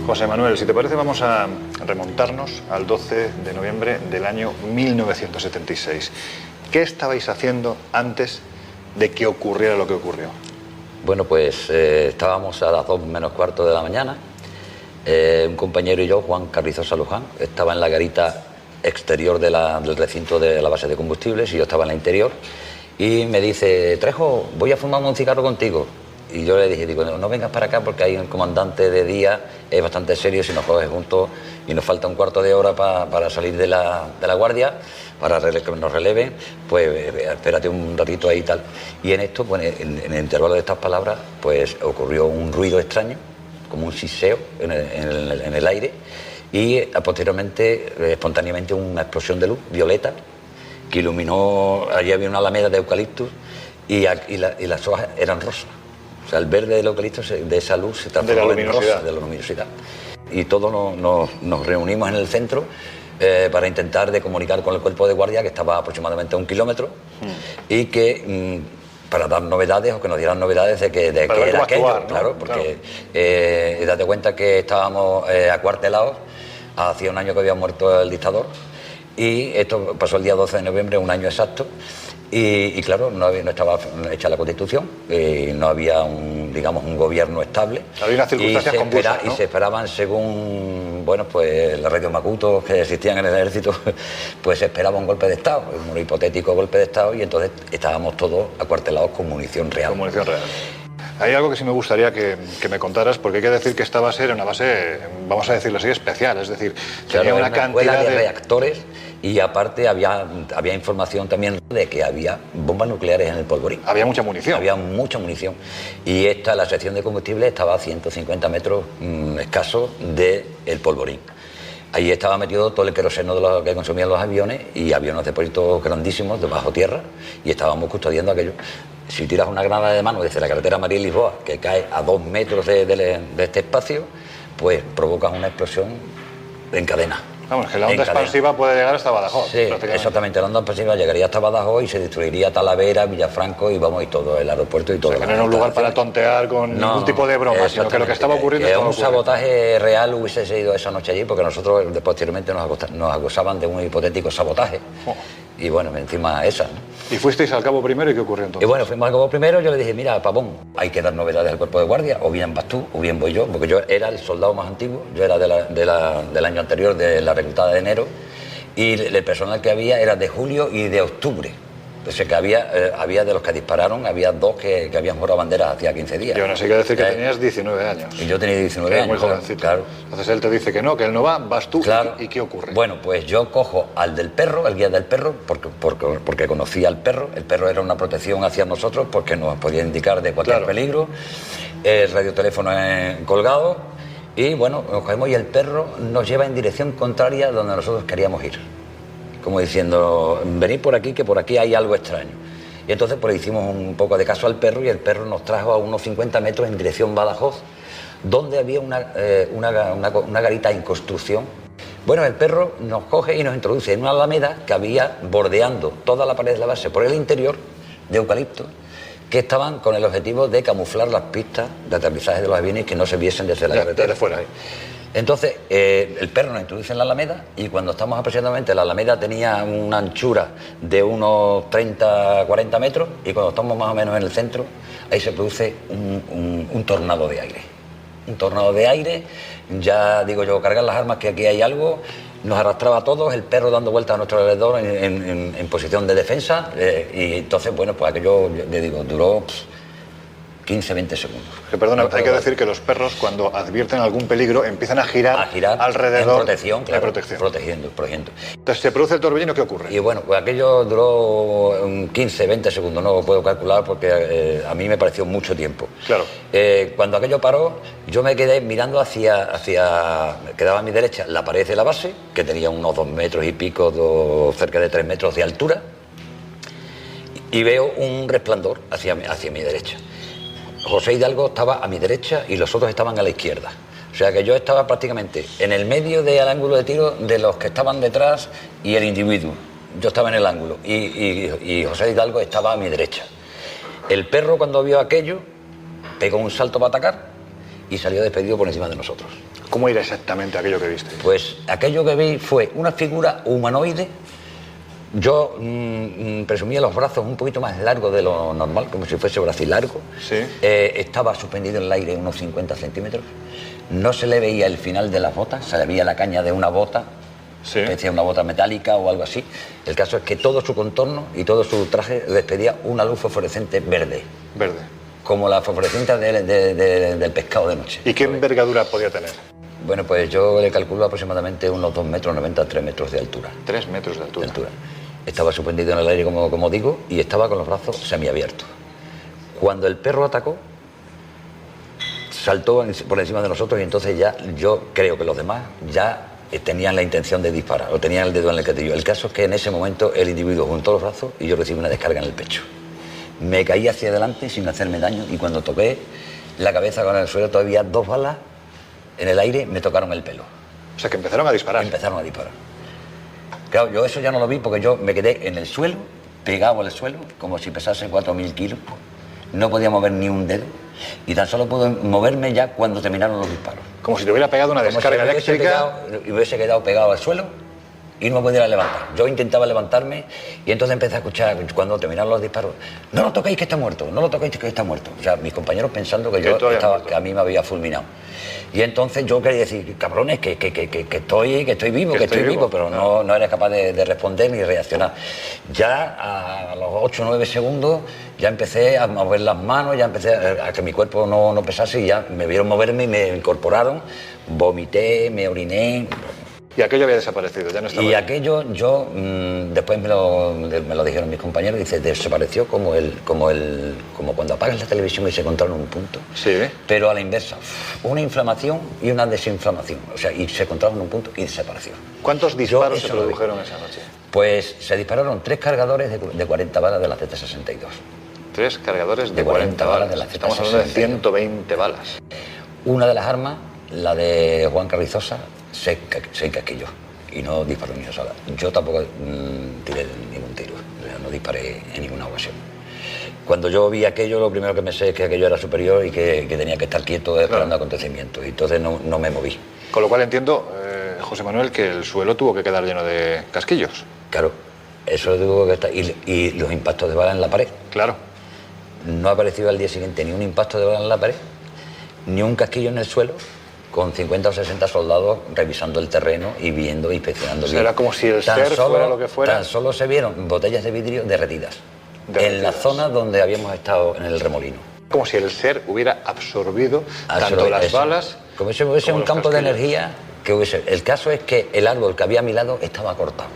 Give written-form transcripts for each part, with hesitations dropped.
José Manuel, si te parece, vamos a remontarnos al 12 de noviembre del año 1976. ¿Qué estabais haciendo antes de que ocurriera lo que ocurrió? Bueno, pues estábamos a las 2 menos cuarto de la mañana. Un compañero y yo, Juan Carrizosa Luján, estaba en la garita exterior del recinto de la base de combustibles y yo estaba en la interior. Y me dice: Trejo, voy a fumarme un cigarro contigo. Y yo le dije, digo, no vengas para acá porque hay un comandante de día, es bastante serio, si nos coges juntos y nos falta un cuarto de hora para salir de la guardia, para que nos releven, pues espérate un ratito ahí y tal. Y en esto, pues en el intervalo de estas palabras, pues ocurrió un ruido extraño, como un siseo en el aire, y posteriormente, espontáneamente, una explosión de luz violeta que iluminó. Allí había una alameda de eucaliptus y las hojas eran rosas. O sea, el verde del eucalipto, de esa luz, se transformó en rosa, de la luminosidad. Y todos nos reunimos en el centro para intentar de comunicar con el cuerpo de guardia, que estaba aproximadamente a 1 kilómetro, y que para dar novedades, o que nos dieran novedades de que era aquello, actuar, ¿no? Claro, porque date cuenta que estábamos acuartelados, hacía un año que había muerto el dictador, y esto pasó el día 12 de noviembre, un año exacto. Y claro, no estaba hecha la Constitución, no había un gobierno estable. Había unas circunstancias convulsas, ¿no? Y se esperaban, según pues las radiomacutos que existían en el ejército, pues se esperaba un golpe de Estado, un hipotético golpe de Estado, y entonces estábamos todos acuartelados con munición real. Con munición real. Hay algo que sí me gustaría que me contaras, porque hay que decir que esta base era una base, vamos a decirlo así, especial. Es decir, tenía una cantidad de reactores, y aparte había información también de que había bombas nucleares en el polvorín. Había mucha munición. Había mucha munición. Y la sección de combustible estaba a 150 metros escasos del polvorín. Ahí estaba metido todo el queroseno de lo que consumían los aviones, y había unos depósitos grandísimos de bajo tierra, y estábamos custodiando aquello. Si tiras una granada de mano desde la carretera María-Lisboa, que cae a 2 metros de este espacio, pues provocas una explosión en cadena. Vamos, que la onda expansiva puede llegar hasta Badajoz. Sí, exactamente, la onda expansiva llegaría hasta Badajoz y se destruiría Talavera, Villafranco y todo el aeropuerto y todo. O sea, que no era un lugar para tontear con ningún tipo de broma, sino que lo que estaba ocurriendo estaba ocurriendo. Un sabotaje real hubiese ido esa noche allí, porque nosotros posteriormente nos acusaban de un hipotético sabotaje. Y bueno, encima esa, ¿no? ¿Y fuisteis al cabo primero y qué ocurrió entonces? Y bueno, fuimos al cabo primero. Yo le dije, mira, Pavón, hay que dar novedades al cuerpo de guardia, o bien vas tú, o bien voy yo, porque yo era el soldado más antiguo, yo era del año anterior, de la reclutada de enero, y el personal que había era de julio y de octubre. Entonces, que había de los que dispararon, había 2 que habían jurado banderas hacía 15 días. Y aún así hay que decir que tenías 19 años. Y yo tenía 19 años. Muy jovencito. Claro. Entonces él te dice que no él no va, vas tú. Claro. ¿Y qué ocurre? Bueno, pues yo cojo al del perro, el guía del perro, porque conocía al perro. El perro era una protección hacia nosotros porque nos podía indicar de cualquier peligro. El radioteléfono colgado. Y bueno, nos cogemos y el perro nos lleva en dirección contraria a donde nosotros queríamos ir. Como diciendo, venid por aquí, que por aquí hay algo extraño. Y entonces pues hicimos un poco de caso al perro, y el perro nos trajo a unos 50 metros en dirección Badajoz, donde había una garita en construcción. Bueno, el perro nos coge y nos introduce en una alameda que había bordeando toda la pared de la base por el interior, de eucalipto, que estaban con el objetivo de camuflar las pistas de aterrizaje de los aviones, que no se viesen desde la carretera. Desde fuera. Entonces, el perro nos introduce en la alameda, y cuando estamos aproximadamente, la alameda tenía una anchura de unos 30-40 metros, y cuando estamos más o menos en el centro, ahí se produce un tornado de aire. Un tornado de aire, ya digo yo, cargar las armas, que aquí hay algo, nos arrastraba a todos, el perro dando vueltas a nuestro alrededor en posición de defensa, y entonces, bueno, pues aquello, le digo, duró 15-20 segundos. Que perdona, hay que decir que los perros, cuando advierten algún peligro, empiezan a girar alrededor. En protección, claro, protegiendo. Entonces se produce el torbellino, ¿qué ocurre? Y bueno, pues aquello duró 15-20 segundos, no lo puedo calcular porque a mí me pareció mucho tiempo. Claro. Cuando aquello paró, yo me quedé mirando quedaba a mi derecha la pared de la base, que tenía unos 2 metros y pico, cerca de 3 metros de altura, y veo un resplandor hacia mi derecha. José Hidalgo estaba a mi derecha y los otros estaban a la izquierda. O sea que yo estaba prácticamente en el medio del ángulo de tiro de los que estaban detrás y el individuo. Yo estaba en el ángulo y José Hidalgo estaba a mi derecha. El perro, cuando vio aquello, pegó un salto para atacar y salió despedido por encima de nosotros. ¿Cómo era exactamente aquello que viste? Pues aquello que vi fue una figura humanoide. Yo presumía los brazos un poquito más largos de lo normal, como si fuese bracilargo. Sí. Estaba suspendido en el aire unos 50 centímetros. No se le veía el final de las botas, se le veía la caña de una bota, Sí. especie de una bota metálica o algo así. El caso es que todo su contorno y todo su traje despedía una luz fosforescente verde, Verde. como la fosforescencia del pescado de noche. ¿Y qué envergadura podía tener? Bueno, pues yo le calculo aproximadamente unos 2,90 metros, 3 metros de altura. 3 metros de altura. Estaba suspendido en el aire, como digo, y estaba con los brazos semiabiertos. Cuando el perro atacó, saltó por encima de nosotros y entonces ya yo creo que los demás ya tenían la intención de disparar o tenían el dedo en el gatillo. El caso es que en ese momento el individuo juntó los brazos y yo recibí una descarga en el pecho. Me caí hacia adelante sin hacerme daño y cuando toqué la cabeza con el suelo, todavía 2 balas en el aire me tocaron el pelo. O sea, que empezaron a disparar. Empezaron a disparar. Claro, yo eso ya no lo vi porque yo me quedé en el suelo, pegado al suelo, como si pesase 4.000 kilos. No podía mover ni un dedo y tan solo pude moverme ya cuando terminaron los disparos. Como si te hubiera pegado una descarga eléctrica. Y hubiese quedado pegado al suelo y no me pudiera levantar. Yo intentaba levantarme y entonces empecé a escuchar, cuando terminaron los disparos, no lo toquéis que está muerto, no lo toquéis que está muerto. O sea, mis compañeros pensando que que a mí me había fulminado. Y entonces yo quería decir, cabrones, que estoy vivo, que estoy vivo, pero no era capaz de responder ni reaccionar. Ya a los 8 o 9 segundos ya empecé a mover las manos, ya empecé a que mi cuerpo no pesase y ya me vieron moverme y me incorporaron, vomité, me oriné. Y aquello había desaparecido, ya no estaba. Y aquello yo, después me lo dijeron mis compañeros, dice, desapareció como cuando apagas la televisión y se controla un punto. Sí. Pero a la inversa, una inflamación y una desinflamación. O sea, y se controla en un punto y desapareció. ¿Cuántos disparos se produjeron esa noche? Pues se dispararon 3 cargadores de 40 balas de la Z-62. 3 cargadores de 40 balas. De la Z-62. Estamos hablando de 120 balas. Una de las armas, la de Juan Carrizosa, se encasquilló y no disparó ni una sola. Yo tampoco tiré ningún tiro, no disparé en ninguna ocasión. Cuando yo vi aquello, lo primero que me sé es que aquello era superior y que tenía que estar quieto esperando acontecimientos. Y entonces no me moví. Con lo cual entiendo, José Manuel, que el suelo tuvo que quedar lleno de casquillos. Claro, eso tuvo que estar. Y los impactos de bala en la pared. Claro. No ha aparecido al día siguiente ni un impacto de bala en la pared, ni un casquillo en el suelo, con 50 o 60 soldados revisando el terreno y viendo, inspeccionando. O sea, era como si el ser fuera lo que fuera. Tan solo se vieron botellas de vidrio derretidas en la zona donde habíamos estado en el remolino. Como si el ser hubiera absorbido tanto las balas como si hubiese un campo de energía que hubiese. El caso es que el árbol que había a mi lado estaba cortado.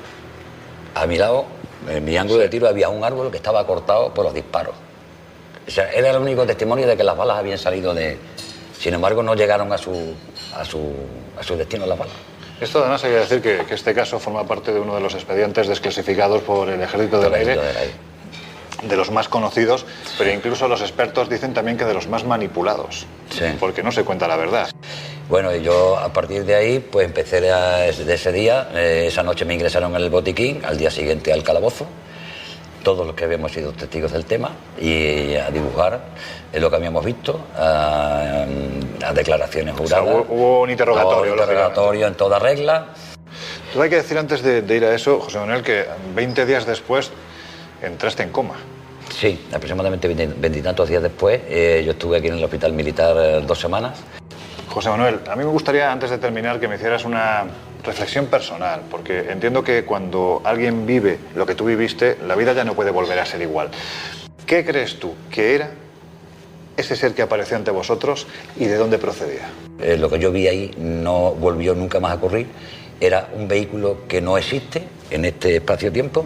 A mi lado, en mi ángulo de tiro, había un árbol que estaba cortado por los disparos. O sea, era el único testimonio de que las balas habían salido de... Sin embargo, no llegaron a su destino las balas. Esto además hay que decir que este caso forma parte de uno de los expedientes desclasificados por el Ejército del Aire, de los más conocidos, pero incluso los expertos dicen también que de los más manipulados, sí, porque no se cuenta la verdad. Bueno, y yo a partir de ahí, pues empecé de ese día, esa noche me ingresaron en el botiquín, al día siguiente al calabozo, todos los que habíamos sido testigos del tema, y a dibujar lo que habíamos visto, a declaraciones juradas. O sea, hubo un interrogatorio. Un interrogatorio en toda regla. Todo hay que decir antes de ir a eso, José Manuel, que 20 días después entraste en coma. Sí, aproximadamente 20 y tantos días después, yo estuve aquí en el hospital militar 2 semanas. José Manuel, a mí me gustaría, antes de terminar, que me hicieras una reflexión personal, porque entiendo que cuando alguien vive lo que tú viviste, la vida ya no puede volver a ser igual. ¿Qué crees tú que era ese ser que apareció ante vosotros y de dónde procedía? Lo que yo vi ahí no volvió nunca más a ocurrir. Era un vehículo que no existe en este espacio-tiempo.